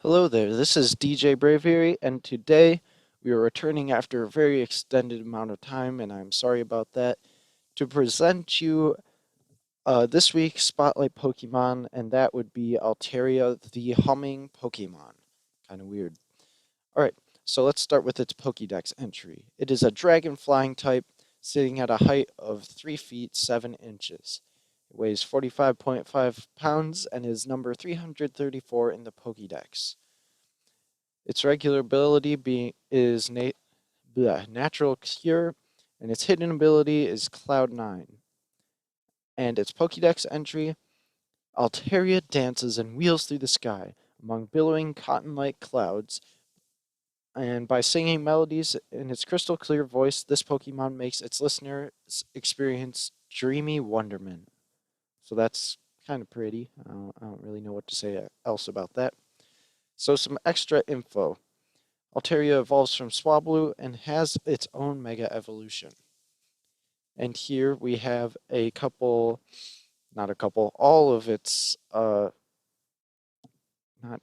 Hello there, this is DJ Bravery, and today we are returning after a very extended amount of time, and I'm sorry about that, to present you this week's Spotlight Pokemon, and that would be Altaria, the humming Pokemon. Kind of weird. Alright, so let's start with its Pokédex entry. It is a dragon flying type, sitting at a height of 3 feet 7 inches. It weighs 45.5 pounds and is number 334 in the Pokédex. Its regular ability is Natural Cure, and its hidden ability is Cloud 9. And its Pokédex entry, Altaria dances and wheels through the sky among billowing cotton-like clouds, and by singing melodies in its crystal clear voice, this Pokemon makes its listeners experience dreamy wonderment. So that's kind of pretty. I don't really know what to say else about that. So some extra info. Altaria evolves from Swablu and has its own Mega Evolution. And here we have a couple, not a couple, all of its, not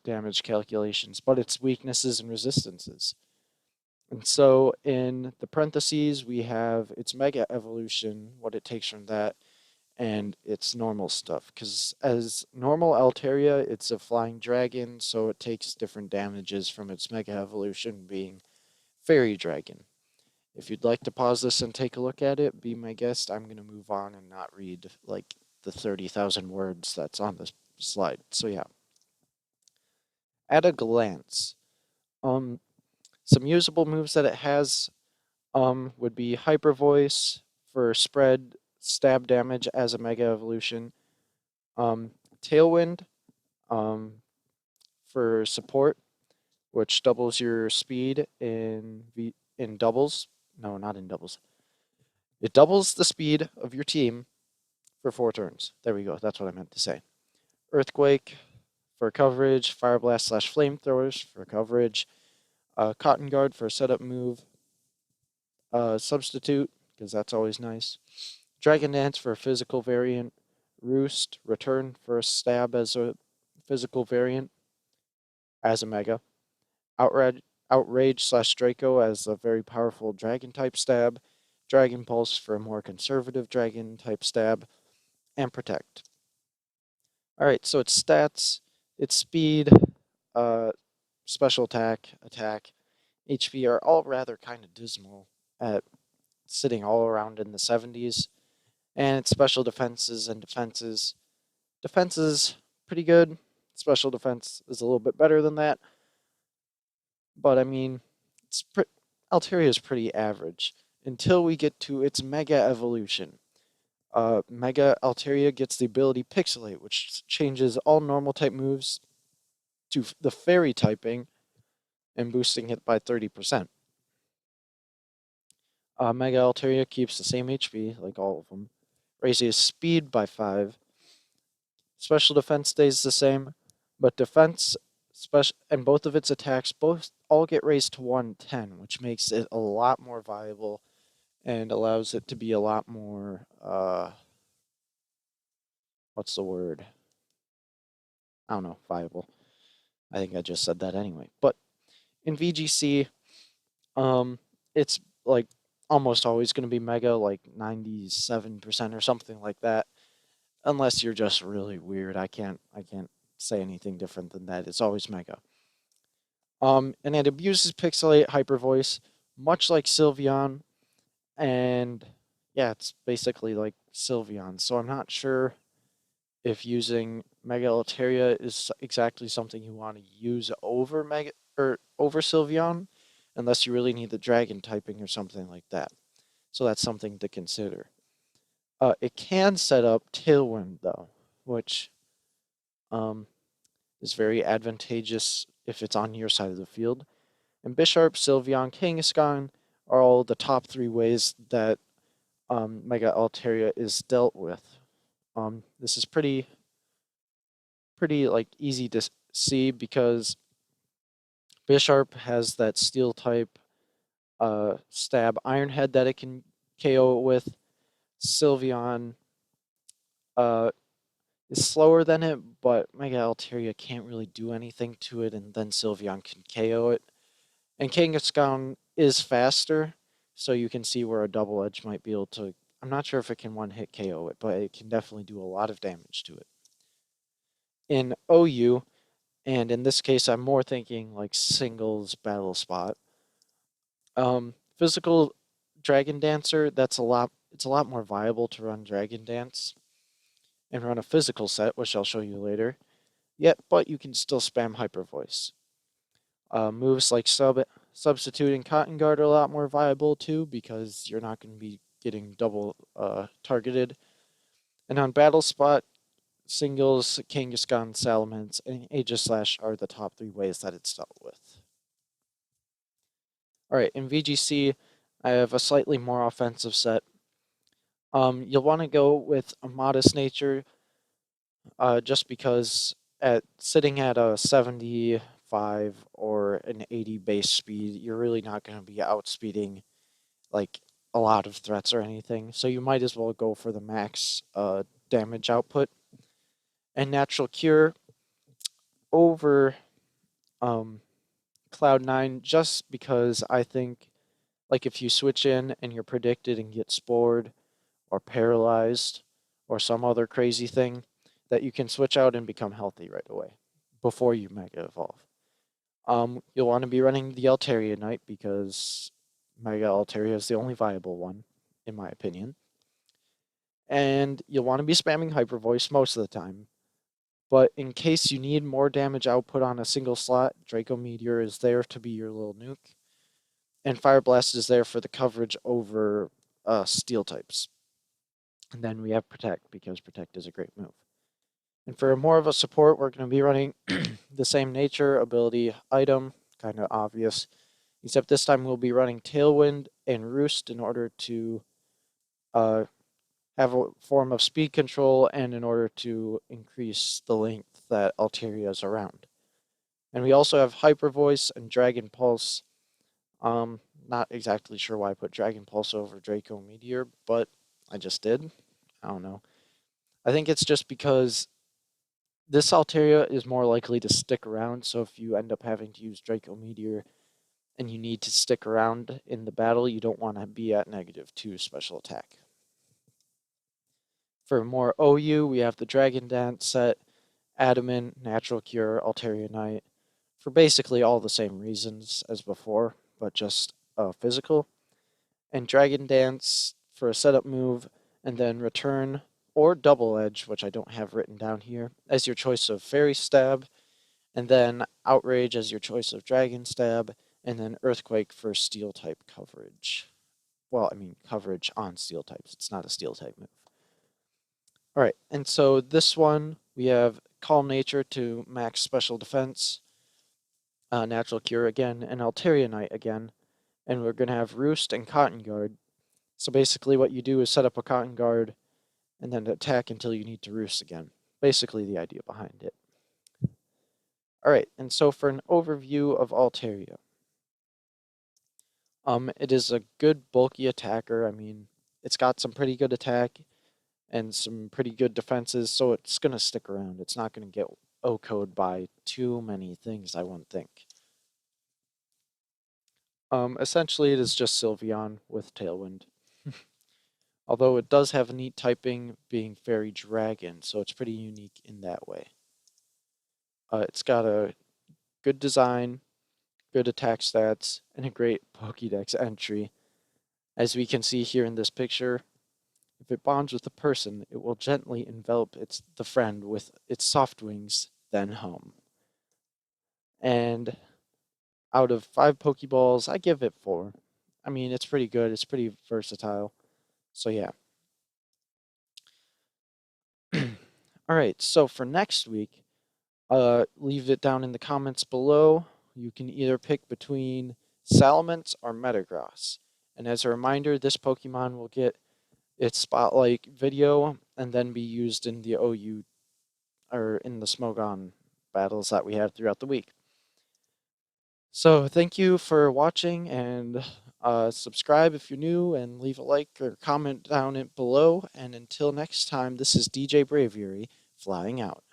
damage calculations, but its weaknesses and resistances. And so in the parentheses, we have its Mega Evolution, what it takes from that, and its normal stuff. Because as normal Altaria, it's a flying dragon, so it takes different damages from its Mega Evolution being Fairy Dragon. If you'd like to pause this and take a look at it, be my guest. I'm going to move on and not read like the 30,000 words that's on the slide. So yeah, at a glance, um, some usable moves that it has would be Hyper Voice for spread stab damage as a Mega Evolution, Tailwind for support, which doubles your speed in doubles. No, not in doubles. It doubles the speed of your team for 4 turns. There we go. That's what I meant to say. Earthquake for coverage. Fire Blast / Flamethrowers for coverage. Cotton Guard for a setup move. Substitute, because that's always nice. Dragon Dance for a physical variant. Roost, return for a stab as a physical variant, as a Mega. Outrage / Draco as a very powerful dragon type stab. Dragon Pulse for a more conservative dragon type stab. And Protect. Alright, so its stats, its speed, uh, special attack, HP are all rather kind of dismal at sitting all around in the 70s. And its special defenses and defenses pretty good. Special defense is a little bit better than that. But I mean, Altaria is pretty average until we get to its Mega Evolution. Mega Altaria gets the ability Pixelate, which changes all normal type moves to the fairy typing and boosting it by 30%. Mega Altaria keeps the same HP, like all of them. Raises speed by 5. Special defense stays the same, but defense and both of its attacks all get raised to 110, which makes it a lot more viable and allows it to be a lot more what's the word? I don't know, viable. I think I just said that anyway. But in VGC, it's like almost always going to be Mega, like 97% or something like that. Unless you're just really weird, I can't say anything different than that. It's always Mega. And it abuses Pixelate Hyper Voice, much like Sylveon, and yeah, it's basically like Sylveon. So I'm not sure if using Mega Altaria is exactly something you want to use over over Sylveon, unless you really need the dragon typing or something like that. So that's something to consider. It can set up Tailwind though, which is very advantageous if it's on your side of the field. And Bisharp, Sylveon, Kangaskhan are all the top 3 ways that Mega Altaria is dealt with. This is pretty like easy to see because Bisharp has that steel type stab Iron Head that it can KO with. Sylveon is slower than it, but Mega Altaria can't really do anything to it, and then Sylveon can KO it. And Kangaskhan is faster, so you can see where a double edge might be able to. I'm not sure if it can one hit KO it, but it can definitely do a lot of damage to it. In OU, and in this case, I'm more thinking like singles battle spot. Physical Dragon Dancer, that's a lot. It's a lot more viable to run Dragon Dance and run a physical set, which I'll show you later. Yet, but you can still spam Hyper Voice. Moves like substituting Cotton Guard are a lot more viable too because you're not going to be getting double targeted. And on Battle Spot, singles, Kangaskhan, Salamence, and Aegislash are the top three ways that it's dealt with. Alright, in VGC, I have a slightly more offensive set. You'll want to go with a Modest Nature just because sitting at a 75 or an 80 base speed, you're really not going to be outspeeding like a lot of threats or anything. So you might as well go for the max damage output. And Natural Cure over Cloud9 just because I think like if you switch in and you're predicted and get spored or paralyzed or some other crazy thing, that you can switch out and become healthy right away before you Mega Evolve. You'll want to be running the Altaria Knight because Mega Altaria is the only viable one, in my opinion. And you'll want to be spamming Hyper Voice most of the time. But in case you need more damage output on a single slot, Draco Meteor is there to be your little nuke. And Fire Blast is there for the coverage over Steel types. And then we have Protect because Protect is a great move. And for more of a support, we're going to be running the same nature, ability, item, kind of obvious. Except this time we'll be running Tailwind and Roost in order to have a form of speed control and in order to increase the length that Altaria is around. And we also have Hyper Voice and Dragon Pulse. Not exactly sure why I put Dragon Pulse over Draco Meteor, but I just did. I don't know. I think it's just because this Altaria is more likely to stick around, so if you end up having to use Draco Meteor and you need to stick around in the battle, you don't want to be at -2 special attack. For more OU, we have the Dragon Dance set, Adamant, Natural Cure, Altaria Knight, for basically all the same reasons as before, but just physical. And Dragon Dance for a setup move, and then Return or Double Edge, which I don't have written down here, as your choice of Fairy Stab, and then Outrage as your choice of Dragon Stab, and then Earthquake for Steel type coverage. Well, I mean, coverage on Steel types. It's not a Steel type move. All right, and so this one, we have Calm Nature to max special defense, Natural Cure again, and Altaria Knight again, and we're going to have Roost and Cotton Guard. So basically what you do is set up a Cotton Guard and then attack until you need to Roost again. Basically the idea behind it. All right, and so for an overview of Altaria, it is a good bulky attacker. I mean, it's got some pretty good attack and some pretty good defenses, so it's going to stick around. It's not going to get O-code by too many things, I wouldn't think. Essentially, it is just Sylveon with Tailwind. Although it does have neat typing being Fairy Dragon, so it's pretty unique in that way. It's got a good design, good attack stats, and a great Pokédex entry. As we can see here in this picture, if it bonds with a person, it will gently envelop the friend with its soft wings, then hum. And out of 5 Pokeballs, I give it 4. I mean, it's pretty good. It's pretty versatile. So yeah. All right, so for next week, leave it down in the comments below. You can either pick between Salamence or Metagross. And as a reminder, this Pokemon will get its Spotlight video and then be used in the OU or in the Smogon battles that we have throughout the week. So thank you for watching, and subscribe if you're new, and leave a like or comment down it below. And until next time, this is DJ Braviary flying out.